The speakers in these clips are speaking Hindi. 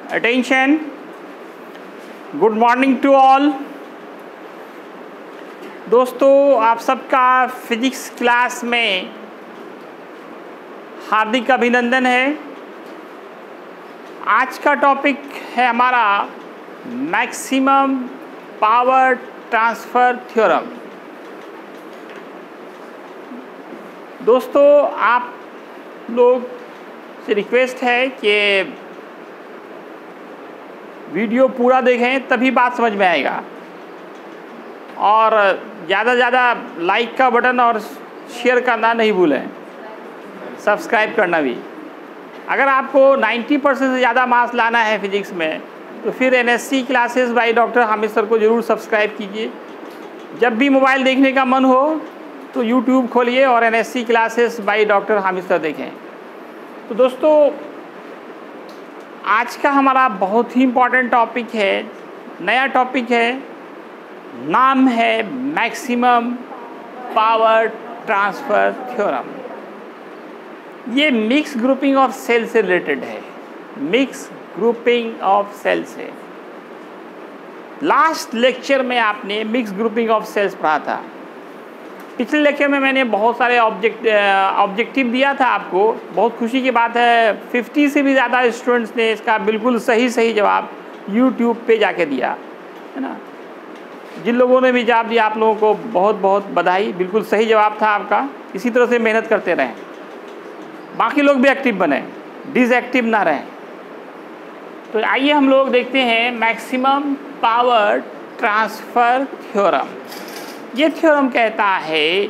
Attention, good morning to all. दोस्तों, आप सबका फिजिक्स क्लास में हार्दिक अभिनंदन है। आज का टॉपिक है हमारा मैक्सिमम पावर ट्रांसफ़र थ्योरम। दोस्तों, आप लोग से रिक्वेस्ट है कि वीडियो पूरा देखें, तभी बात समझ में आएगा। और ज़्यादा से ज़्यादा लाइक का बटन और शेयर करना नहीं भूलें, सब्सक्राइब करना भी। अगर आपको 90% से ज़्यादा मार्क्स लाना है फिजिक्स में, तो फिर NSC classes by doctor Hamid sir को ज़रूर सब्सक्राइब कीजिए। जब भी मोबाइल देखने का मन हो तो यूट्यूब खोलिए और NSC classes by doctor Hamid sir देखें। तो दोस्तों, आज का हमारा बहुत ही इम्पॉर्टेंट टॉपिक है, नया टॉपिक है, नाम है मैक्सिमम पावर ट्रांसफ़र थ्योरम। ये मिक्स ग्रुपिंग ऑफ सेल से रिलेटेड है, मिक्स ग्रुपिंग ऑफ सेल से। लास्ट लेक्चर में आपने मिक्स ग्रुपिंग ऑफ सेल्स पढ़ा था। पिछले लेक्चर में मैंने बहुत सारे ऑब्जेक्टिव दिया था आपको। बहुत खुशी की बात है, 50 से भी ज़्यादा स्टूडेंट्स ने इसका बिल्कुल सही जवाब यूट्यूब पे जाके दिया है ना। जिन लोगों ने भी जवाब दिया, आप लोगों को बहुत बहुत बधाई। बिल्कुल सही जवाब था आपका। इसी तरह से मेहनत करते रहें, बाकी लोग भी एक्टिव बने, डिसएक्टिव ना रहें। तो आइए हम लोग देखते हैं मैक्सिमम पावर ट्रांसफ़र थ्योरम। ये थ्योरम कहता है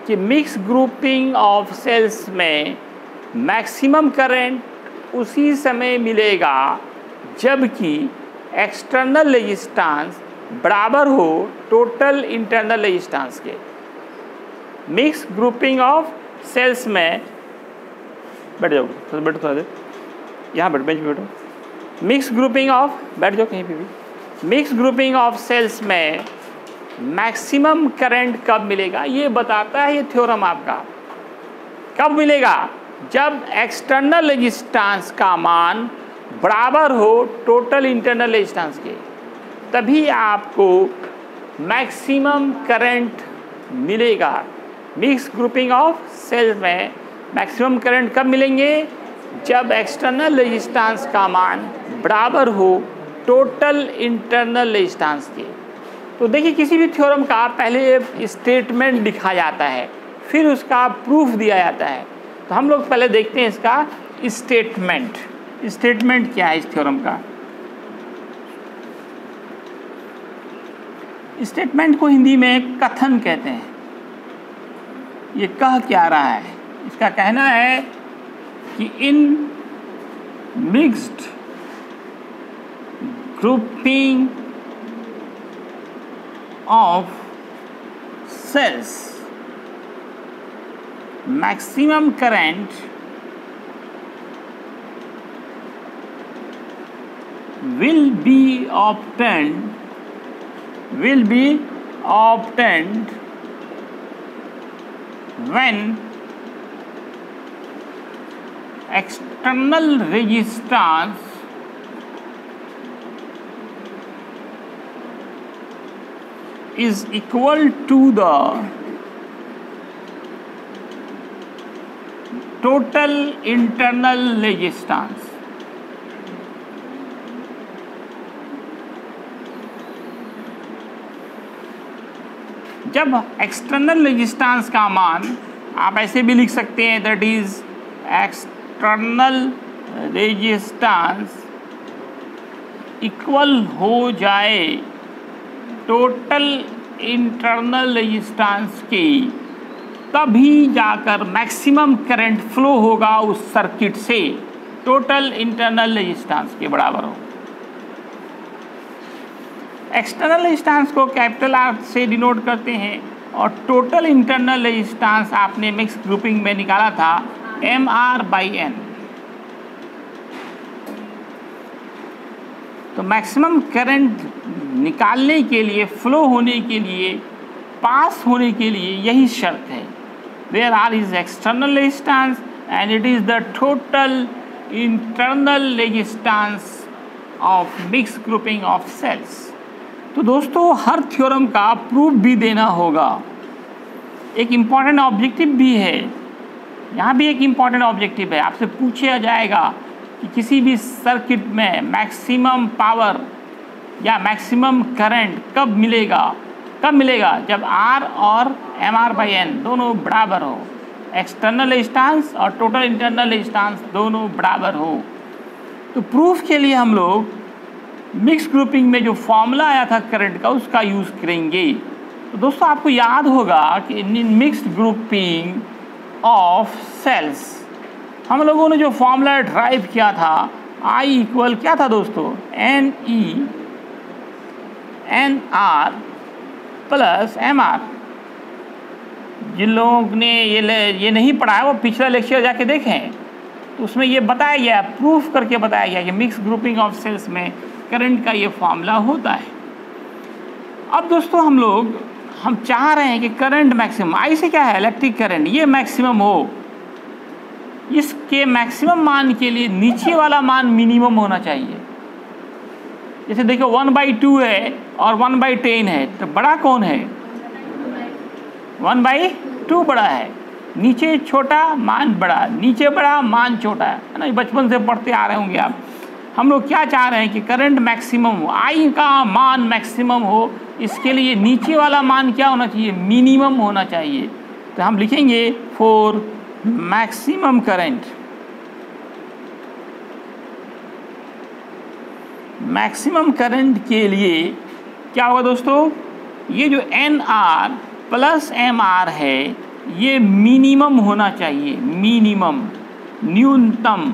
कि मिक्स ग्रुपिंग ऑफ सेल्स में मैक्सिमम करंट उसी समय मिलेगा जबकि एक्सटर्नल रेजिस्टेंस बराबर हो टोटल इंटरनल रेजिस्टेंस के। मिक्स ग्रुपिंग ऑफ सेल्स में बैठ जाओ, बैठो थोड़ा देर, यहाँ बैठो, बेंच पे बैठो। मिक्स ग्रुपिंग ऑफ, बैठ जाओ कहीं पे भी। मिक्स ग्रुपिंग ऑफ सेल्स में मैक्सिमम करंट कब मिलेगा, ये बताता है ये थ्योरम आपका। कब मिलेगा? जब एक्सटर्नल रेजिस्टेंस का मान बराबर हो टोटल इंटरनल रेजिस्टेंस के, तभी आपको मैक्सिमम करंट मिलेगा। मिक्स ग्रुपिंग ऑफ सेल्स में मैक्सिमम करंट कब मिलेंगे? जब एक्सटर्नल रेजिस्टेंस का मान बराबर हो टोटल इंटरनल रेजिस्टेंस के। तो देखिए, किसी भी थ्योरम का पहले स्टेटमेंट लिखा जाता है, फिर उसका प्रूफ दिया जाता है। तो हम लोग पहले देखते हैं इसका स्टेटमेंट। स्टेटमेंट क्या है इस थ्योरम का? स्टेटमेंट को हिंदी में कथन कहते हैं। ये कह क्या रहा है? इसका कहना है कि in mixed grouping of cells maximum current will be obtained when external resistance is equal to the total internal resistance। जब एक्सटर्नल रेजिस्टेंस का मान, आप ऐसे भी लिख सकते हैं, that is external resistance equal हो जाए टोटल इंटरनल रेजिस्टेंस के, तभी जाकर मैक्सिमम करंट फ्लो होगा उस सर्किट से टोटल इंटरनल रेजिस्टेंस के बराबर हो। एक्सटर्नल रेजिस्टेंस को कैपिटल आर से डिनोट करते हैं और टोटल इंटरनल रेजिस्टेंस आपने मिक्स ग्रुपिंग में निकाला था MR/N। तो मैक्सिमम करंट निकालने के लिए, फ्लो होने के लिए, पास होने के लिए यही शर्त है। where R is external resistance and it is the total internal resistance of mixed grouping of cells। तो दोस्तों हर थ्योरम का प्रूफ भी देना होगा, एक इम्पॉर्टेंट ऑब्जेक्टिव भी है। यहाँ भी एक इम्पॉर्टेंट ऑब्जेक्टिव है, आपसे पूछा जाएगा कि किसी भी सर्किट में मैक्सिमम पावर या मैक्सिमम करंट कब मिलेगा जब R और MR/N दोनों बराबर हो, एक्सटर्नल रेजिस्टेंस और टोटल इंटरनल रेजिस्टेंस दोनों बराबर हो। तो प्रूफ के लिए हम लोग मिक्स ग्रुपिंग में जो फॉर्मूला आया था करंट का उसका यूज़ करेंगे। तो दोस्तों आपको याद होगा कि in mixed grouping of cells हम लोगों ने जो फॉर्मूला ड्राइव किया था I इक्वल क्या था दोस्तों, NR प्लस MR। जिन लोगों ने ये नहीं पढ़ा है वो पिछला लेक्चर जाके देखें, तो उसमें ये बताया गया, प्रूफ करके बताया गया कि मिक्स ग्रुपिंग ऑफ सेल्स में करंट का ये फॉर्मूला होता है। अब दोस्तों हम चाह रहे हैं कि करंट मैक्सिमम, I से क्या है इलेक्ट्रिक करंट, ये मैक्सिमम हो। इसके मैक्सिमम मान के लिए नीचे वाला मान मिनिमम होना चाहिए। जैसे देखो 1/2 है और 1/10 है, तो बड़ा कौन है, 1/2 बड़ा है। नीचे छोटा मान बड़ा, नीचे बड़ा मान छोटा है ना, बचपन से पढ़ते आ रहे होंगे आप। हम लोग क्या चाह रहे हैं कि करंट मैक्सिमम हो, I का मान मैक्सिमम हो, इसके लिए नीचे वाला मान क्या होना चाहिए, मिनिमम होना चाहिए। तो हम लिखेंगे for maximum current, maximum current के लिए क्या होगा दोस्तों, ये जो NR प्लस MR है ये मिनिमम होना चाहिए, मिनिमम न्यूनतम।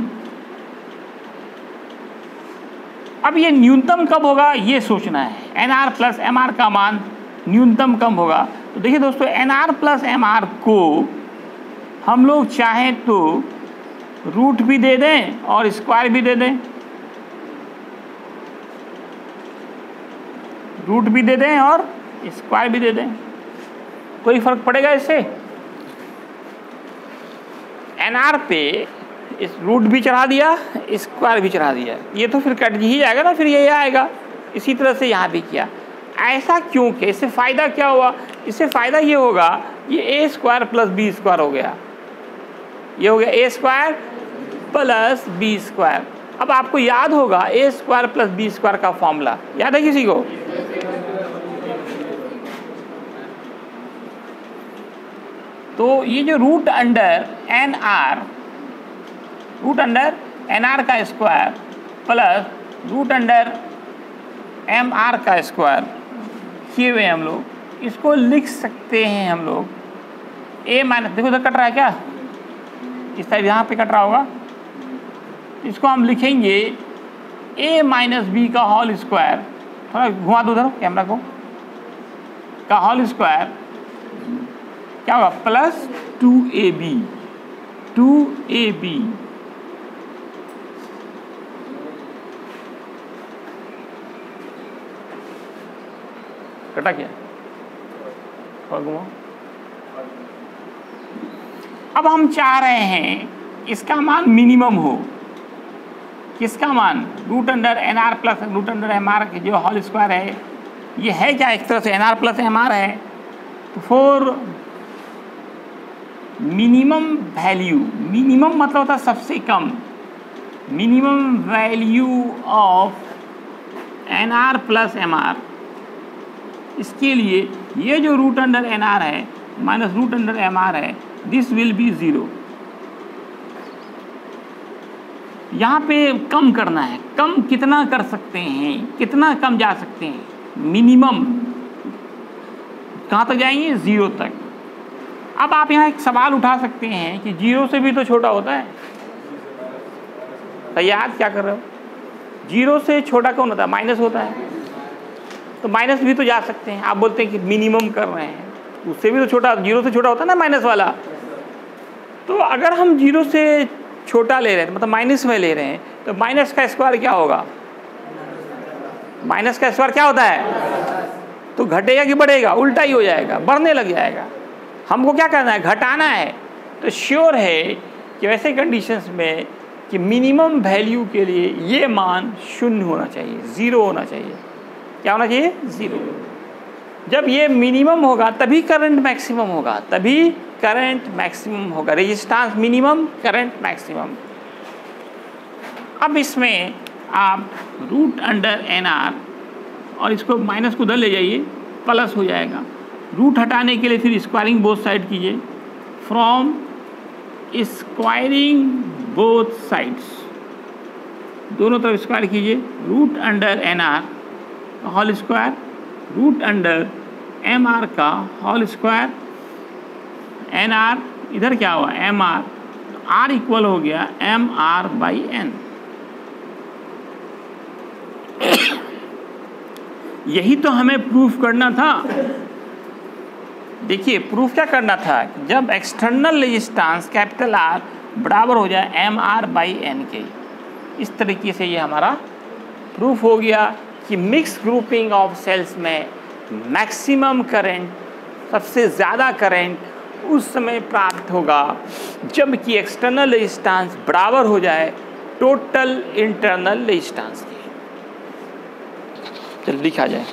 अब ये न्यूनतम कब होगा ये सोचना है, NR प्लस MR का मान न्यूनतम कब होगा। तो देखिए दोस्तों NR प्लस MR को हम लोग चाहें तो रूट भी दे दें और स्क्वायर भी दे दें, रूट भी दे दें और स्क्वायर भी दे दें, कोई फर्क पड़ेगा इससे। NR पे इस रूट भी चढ़ा दिया, स्क्वायर भी चढ़ा दिया, ये तो फिर कट ही जाएगा ना, फिर यही आएगा। इसी तरह से यहाँ भी किया। ऐसा क्यों कि इससे फ़ायदा क्या हुआ, इससे फ़ायदा ये होगा, ये A² प्लस B² हो गया, ये हो गया A² प्लस B²। अब आपको याद होगा A² प्लस B² का फॉर्मूला, याद है किसी को? तो ये जो रूट अंडर NR का square plus root under MR का स्क्वायर किए हुए हम लोग इसको लिख सकते हैं हम लोग A माइनस, देखो इधर कट रहा है क्या, इस टाइप यहाँ पे कट रहा होगा, इसको हम लिखेंगे A माइनस B का होल स्क्वायर, थोड़ा घुमा दो उधर कैमरा को, का होल स्क्वायर क्या होगा प्लस 2AB कटा क्या, और घुमाओ। अब हम चाह रहे हैं इसका मान मिनिमम हो, किसका मान, root under NR plus root under MR के जो होल स्क्वायर है, ये है क्या एक तरह से NR प्लस MR है। तो फॉर मिनिमम वैल्यू, मिनिमम मतलब होता है सबसे कम, minimum value of NR plus MR, इसके लिए ये जो रूट अंडर NR है माइनस रूट अंडर MR है, दिस विल बी 0। यहाँ पे कम करना है, कम कितना कर सकते हैं, कितना कम जा सकते हैं, मिनिमम कहाँ तक जाएंगे, 0 तक। अब आप यहाँ एक सवाल उठा सकते हैं कि 0 से भी तो छोटा होता है, तो याद क्या कर रहे हो, 0 से छोटा कौन होता है, माइनस होता है, तो माइनस भी तो जा सकते हैं। आप बोलते हैं कि मिनिमम कर रहे हैं, उससे भी तो छोटा, 0 से छोटा होता है ना माइनस वाला। तो अगर हम 0 से छोटा ले रहे हैं मतलब माइनस में ले रहे हैं, तो माइनस का स्क्वायर क्या होगा, माइनस का स्क्वायर क्या होता है, तो घटेगा कि बढ़ेगा, उल्टा ही हो जाएगा, बढ़ने लग जाएगा। हमको क्या करना है, घटाना है। तो श्योर है कि वैसे कंडीशंस में कि मिनिमम वैल्यू के लिए ये मान 0 होना चाहिए, 0 होना चाहिए। क्या होना चाहिए? 0। जब ये मिनिमम होगा तभी करंट मैक्सिमम होगा, तभी करंट मैक्सिमम होगा। Resistance minimum, current maximum. अब इसमें आप रूट अंडर NR और इसको माइनस को उधर ले जाइए, प्लस हो जाएगा। रूट हटाने के लिए फिर स्क्वायरिंग बोथ साइड कीजिए। फ्रॉम स्क्वायरिंग बोथ साइड्स, दोनों तरफ स्क्वायर कीजिए। Root under NR whole square, root under MR का होल स्क्वायर। NR इधर क्या हुआ, MR, R इक्वल हो गया MR/N। यही तो हमें प्रूफ करना था। देखिए प्रूफ क्या करना था, जब एक्सटर्नल रेजिस्टेंस कैपिटल R बराबर हो जाए MR/N के। इस तरीके से ये हमारा प्रूफ हो गया कि मिक्स ग्रुपिंग ऑफ सेल्स में मैक्सिमम करंट, सबसे ज़्यादा करंट उस समय प्राप्त होगा जबकि एक्सटर्नल रेजिस्टेंस बराबर हो जाए टोटल इंटरनल रेजिस्टेंस के। चल लिखा जाए।